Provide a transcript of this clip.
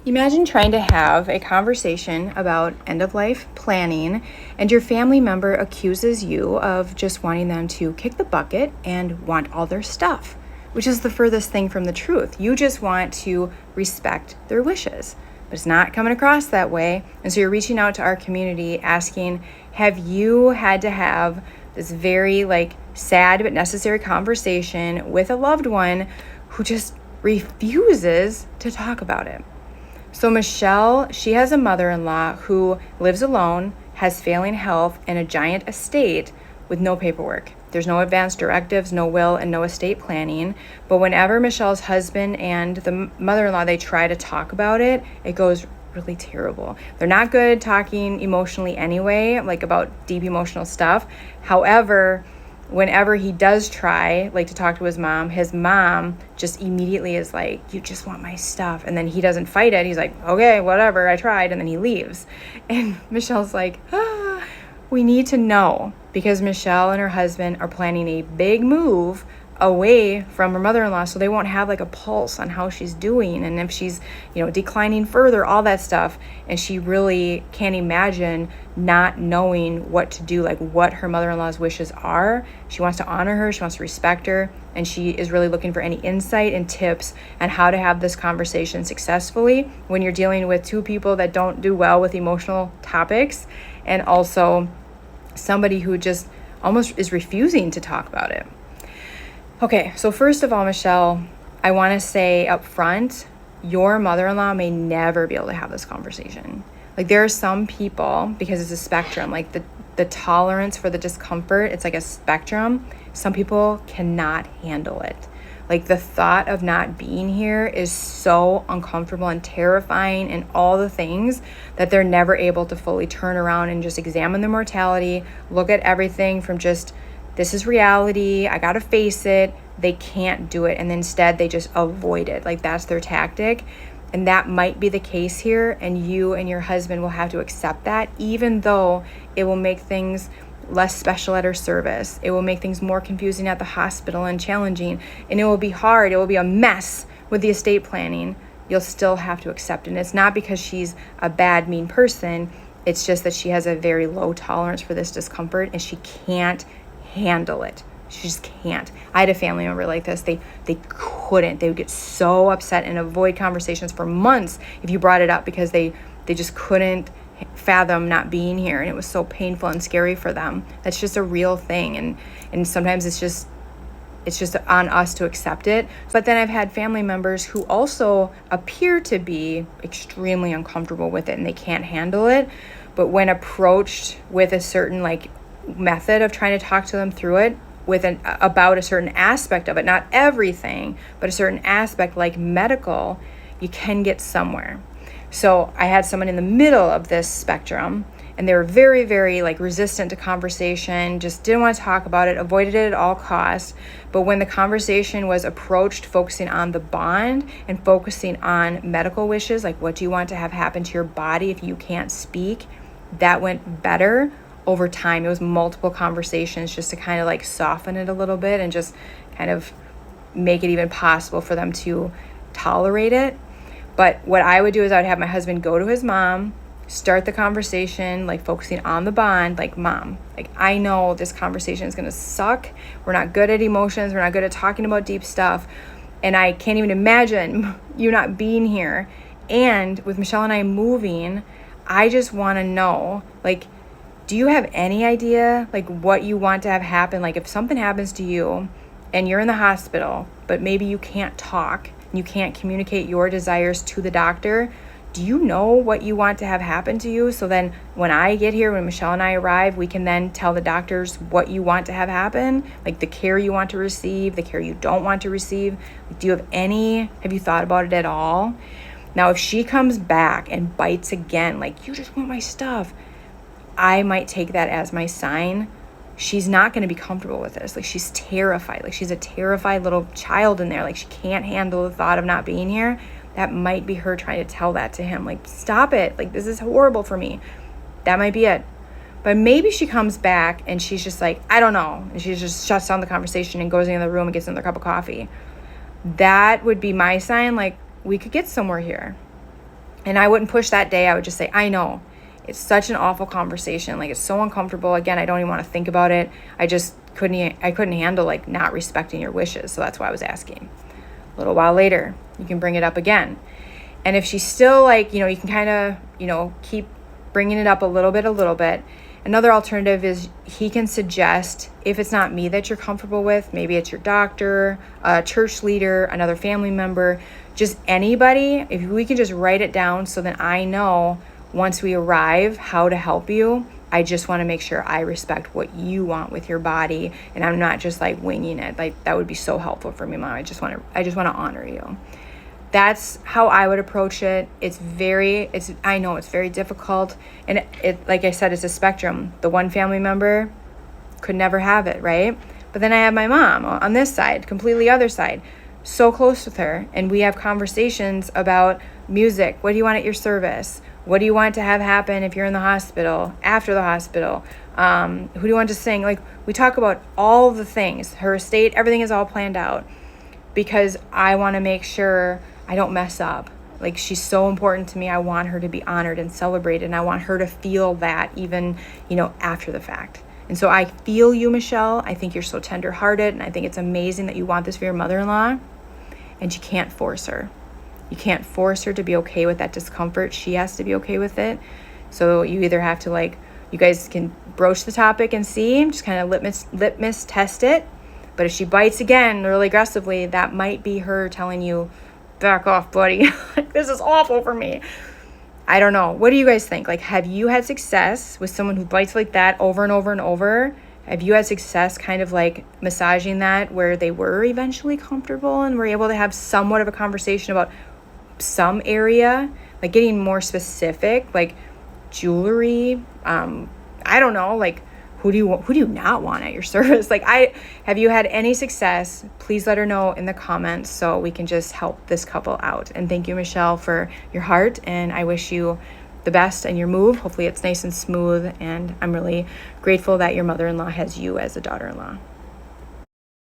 Imagine trying to have a conversation about end-of-life planning and your family member accuses you of just wanting them to kick the bucket and want all their stuff, which is the furthest thing from the truth. You just want to respect their wishes, but it's not coming across that way. And so you're reaching out to our community asking, have you had to have this very sad but necessary conversation with a loved one who just refuses to talk about it? So Michelle, she has a mother-in-law who lives alone, has failing health, and a giant estate with no paperwork. There's no advance directives, no will, and no estate planning. But whenever Michelle's husband and the mother-in-law, they try to talk about it, it goes really terrible. They're not good talking emotionally anyway, about deep emotional stuff. However, whenever he does try to talk to his mom just immediately is like, you just want my stuff. And then he doesn't fight it. He's like, okay, whatever, I tried. And then he leaves. And Michelle's like, we need to know, because Michelle and her husband are planning a big move away from her mother-in-law, so they won't have a pulse on how she's doing and if she's declining further, all that stuff. And she really can't imagine not knowing what to do, what her mother-in-law's wishes are. She wants to honor her, she wants to respect her, and she is really looking for any insight and tips on how to have this conversation successfully when you're dealing with two people that don't do well with emotional topics, and also somebody who just almost is refusing to talk about it. Okay, so first of all, Michelle, I want to say up front, your mother-in-law may never be able to have this conversation. There are some people, because it's a spectrum, the tolerance for the discomfort, it's like a spectrum. Some people cannot handle it. The thought of not being here is so uncomfortable and terrifying and all the things that they're never able to fully turn around and just examine their mortality, look at everything from just, this is reality, I gotta face it. They can't do it, and instead they just avoid it. That's their tactic. And that might be the case here, and you and your husband will have to accept that, even though it will make things less special at her service. It will make things more confusing at the hospital and challenging, and it will be hard. It will be a mess with the estate planning. You'll still have to accept it. And it's not because she's a bad, mean person. It's just that she has a very low tolerance for this discomfort, and she can't handle it. She just can't. I had a family member like this. They couldn't. They would get so upset and avoid conversations for months if you brought it up, because they just couldn't fathom not being here, and it was so painful and scary for them. That's just a real thing, and sometimes it's just on us to accept it. But then I've had family members who also appear to be extremely uncomfortable with it and they can't handle it, but when approached with a certain method of trying to talk to them through it about a certain aspect of it, not everything, but a certain aspect like medical, you can get somewhere. So I had someone in the middle of this spectrum, and they were very, very resistant to conversation, just didn't want to talk about it, avoided it at all costs. But when the conversation was approached, focusing on the bond and focusing on medical wishes, what do you want to have happen to your body if you can't speak, that went better over time. It was multiple conversations just to kind of soften it a little bit and just kind of make it even possible for them to tolerate it. But what I would do is I would have my husband go to his mom, start the conversation, focusing on the bond, Mom, I know this conversation is going to suck. We're not good at emotions. We're not good at talking about deep stuff. And I can't even imagine you not being here. And with Michelle and I moving, I just want to know, do you have any idea, what you want to have happen? If something happens to you and you're in the hospital, but maybe you can't talk, you can't communicate your desires to the doctor, do you know what you want to have happen to you? So then when I get here, when Michelle and I arrive, we can then tell the doctors what you want to have happen, the care you want to receive, the care you don't want to receive. Have you thought about it at all? Now, if she comes back and bites again, you just want my stuff, I might take that as my sign. She's not going to be comfortable with this. She's terrified. She's a terrified little child in there. She can't handle the thought of not being here. That might be her trying to tell that to him. Stop it. This is horrible for me. That might be it. But maybe she comes back and she's just I don't know. And she just shuts down the conversation and goes into the room and gets another cup of coffee. That would be my sign. We could get somewhere here. And I wouldn't push that day. I would just say, I know it's such an awful conversation. Like, it's so uncomfortable. Again, I don't even want to think about it. I couldn't handle like not respecting your wishes. So that's why I was asking. A little while later, you can bring it up again. And if she's still like, you can kind of, keep bringing it up a little bit. Another alternative is he can suggest, if it's not me that you're comfortable with, maybe it's your doctor, a church leader, another family member, just anybody. If we can just write it down so that I know once we arrive how to help you. I just want to make sure I respect what you want with your body, and I'm not just like winging it. Like, that would be so helpful for me, Mom. I just want to honor you. That's how I would approach it. I know it's very difficult. And it, like I said, it's a spectrum. The one family member could never have it, right? But then I have my mom on this side, completely other side, so close with her. And we have conversations about music. What do you want at your service? What do you want to have happen if you're in the hospital, after the hospital? Who do you want to sing? Like, we talk about all the things. Her estate, everything is all planned out, because I want to make sure I don't mess up. Like, she's so important to me. I want her to be honored and celebrated, and I want her to feel that even, after the fact. And so I feel you, Michelle. I think you're so tenderhearted, and I think it's amazing that you want this for your mother-in-law, and you can't force her. You can't force her to be okay with that discomfort. She has to be okay with it. So you either have to, you guys can broach the topic and see, just kind of litmus test it. But if she bites again really aggressively, that might be her telling you, back off, buddy. This is awful for me. I don't know. What do you guys think? Have you had success with someone who bites like that over and over and over? Have you had success kind of massaging that where they were eventually comfortable and were able to have somewhat of a conversation about some area, getting more specific, jewelry? I don't know, who do you not want at your service? Have you had any success? Please let her know in the comments so we can just help this couple out. And thank you, Michelle, for your heart. And I wish you the best in your move. Hopefully it's nice and smooth. And I'm really grateful that your mother-in-law has you as a daughter-in-law.